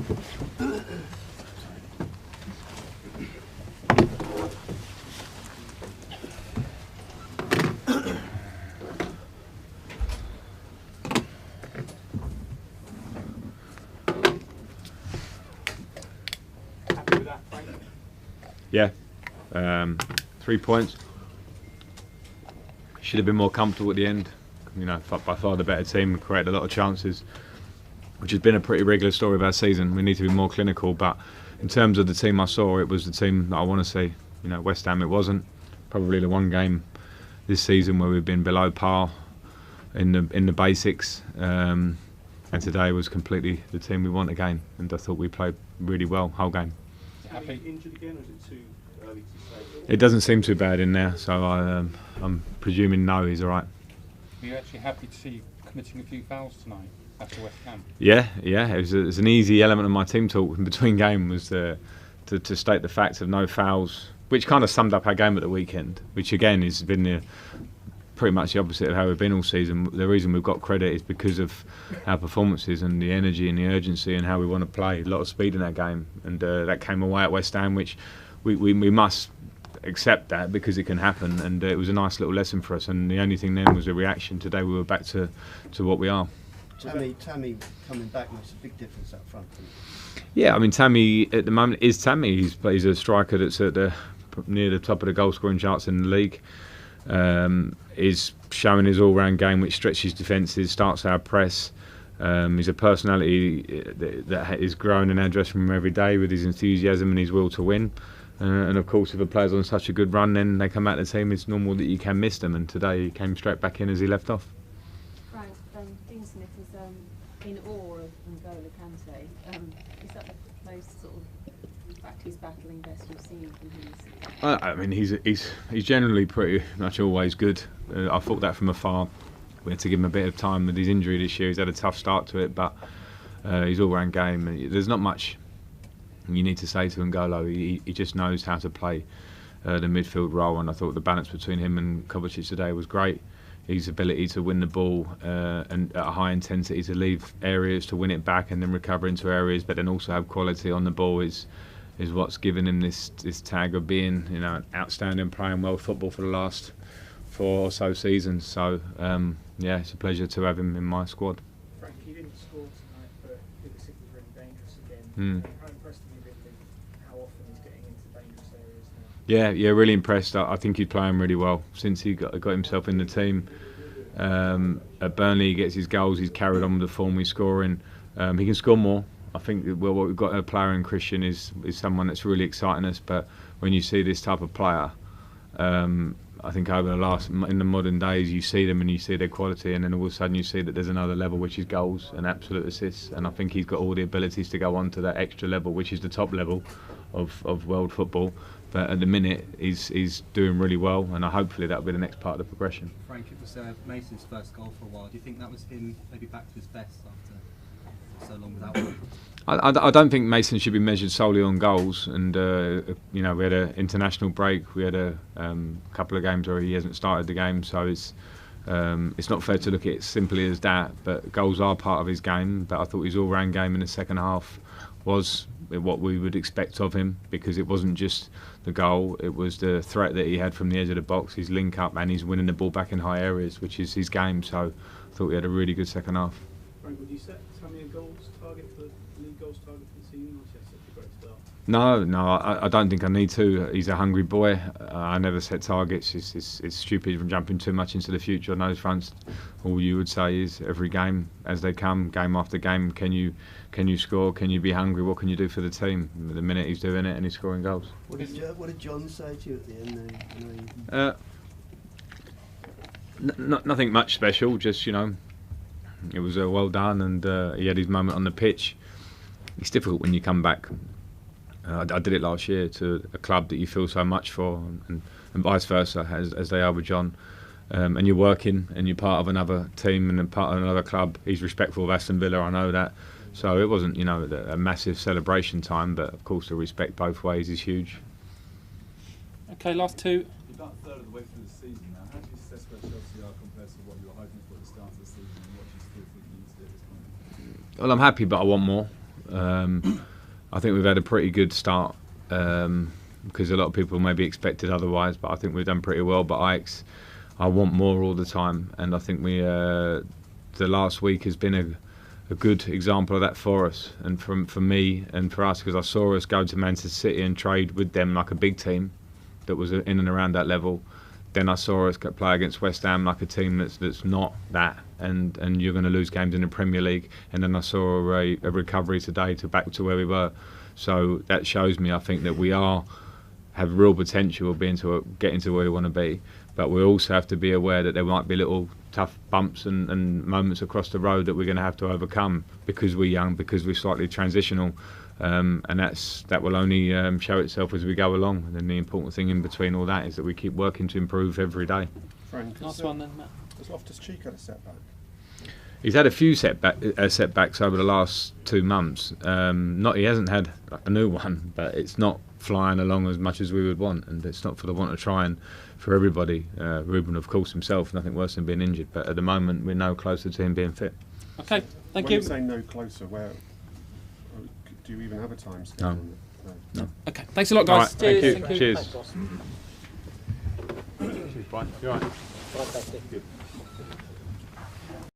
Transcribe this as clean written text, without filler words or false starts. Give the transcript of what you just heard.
Happy with that, Frank? Yeah, 3 points. Should have been more comfortable at the end. You know, by far the better team, created a lot of chances, which has been a pretty regular story of our season. We need to be more clinical, but in terms of the team I saw, it was the team that I want to see. You know, West Ham, it wasn't. Probably the one game this season where we've been below par in the basics, and today was completely the team we want again, and I thought we played really well whole game. Happy? Injured again, or is it too early to say? It doesn't seem too bad in there, so I'm presuming no, he's all right. Are you actually happy to see you committing a few fouls tonight after West Ham? Yeah. It was an easy element of my team talk in between game was to state the fact of no fouls, which kind of summed up our game at the weekend, which again has been pretty much the opposite of how we've been all season. The reason we've got credit is because of our performances and the energy and the urgency and how we want to play. A lot of speed in our game, and that came away at West Ham, which we must accept that because it can happen, and it was a nice little lesson for us, and the only thing then was a reaction. Today we were back to what we are. Tammy coming back makes a big difference up front. Yeah, I mean Tammy at the moment is Tammy. He's a striker that's at near the top of the goal scoring charts in the league. Is showing his all-round game, which stretches defences, starts our press. He's a personality that is growing in our dressing room every day with his enthusiasm and his will to win. And of course, if a player's on such a good run, then they come out of the team. It's normal that you can miss them. And today he came straight back in as he left off. Frank, Dean Smith is in awe of N'Golo Kante. Is that the most sort of practice battling best you've seen from him? I mean, he's generally pretty much always good. I thought that from afar. We had to give him a bit of time with his injury this year. He's had a tough start to it, but his all-round game. There's not much you need to say to N'Golo. He just knows how to play the midfield role, and I thought the balance between him and Kovacic today was great. His ability to win the ball and at a high intensity to leave areas to win it back and then recover into areas, but then also have quality on the ball is what's given him this tag of being, you know, an outstanding playing world football for the last 4 or so seasons. So yeah, it's a pleasure to have him in my squad. Frank, he didn't score tonight, but City was really dangerous again. How impressed have you been with how often he's getting into dangerous areas now? Yeah, really impressed. I think he's playing really well since he got himself in the team. At Burnley, he gets his goals. He's carried on with the form he's scoring. He can score more. I think what we've got a player in Christian is someone that's really exciting us. But when you see this type of player, I think over in the modern days, you see them and you see their quality, and then all of a sudden you see that there's another level, which is goals and absolute assists. And I think he's got all the abilities to go on to that extra level, which is the top level of world football. But at the minute, he's doing really well, and hopefully that'll be the next part of the progression. Frank, it was Mason's first goal for a while. Do you think that was him maybe back to his best after so long without one? I don't think Mason should be measured solely on goals, and you know, we had an international break. We had a couple of games where he hasn't started the game, so it's not fair to look at it simply as that. But goals are part of his game. But I thought his all-round game in the second half was what we would expect of him, because it wasn't just the goal, it was the threat that he had from the edge of the box, his link up, and he's winning the ball back in high areas, which is his game. So I thought we had a really good second half. Frank, would you set Tammy a goals target for league goals target for the season, or just such a great start? No, I don't think I need to. He's a hungry boy. I never set targets. It's stupid from jumping too much into the future on those fronts. All you would say is every game as they come, game after game, can you score? Can you be hungry? What can you do for the team? The minute he's doing it and he's scoring goals. What did John say to you at the end? Nothing much special. Just, you know, it was well done, and he had his moment on the pitch. It's difficult when you come back. I did it last year to a club that you feel so much for, and vice versa, as they are with John. And you're working, and you're part of another team and part of another club. He's respectful of Aston Villa, I know that. So it wasn't, you know, a massive celebration time, but of course the respect both ways is huge. Okay, last two. You're about a third of the way through the season now. How do you assess where Chelsea are compared to what you were hoping for at the start of the season, and what do you still think you need to do at this point? Well, I'm happy, but I want more. I think we've had a pretty good start because a lot of people maybe expected otherwise, but I think we've done pretty well. But I want more all the time, and I think the last week has been a good example of that for us and for me and for us, because I saw us go to Manchester City and trade with them like a big team that was in and around that level. Then I saw us play against West Ham like a team that's not that, and you're going to lose games in the Premier League. And then I saw a recovery today to back to where we were. So that shows me, I think, that we have real potential of getting to where we want to be. But we also have to be aware that there might be little tough bumps and moments across the road that we're going to have to overcome because we're young, because we're slightly transitional. And that will only show itself as we go along. And then the important thing in between all that is that we keep working to improve every day. Frank, Last one then, Matt. has Loftus-Cheek had a setback? He's had a few setbacks over the last 2 months. He hasn't had a new one, but it's not flying along as much as we would want, and it's not for the want of trying for everybody. Ruben, of course, himself, nothing worse than being injured, but at the moment we're no closer to him being fit. Okay, thank when you. you say no closer, where do you even have a time scale? No. on it? No. Okay, thanks a lot, All guys. right, thank you. Cheers. Cheers. Thanks, boss. Cheers, Brian. You all right? Fantastic. Good.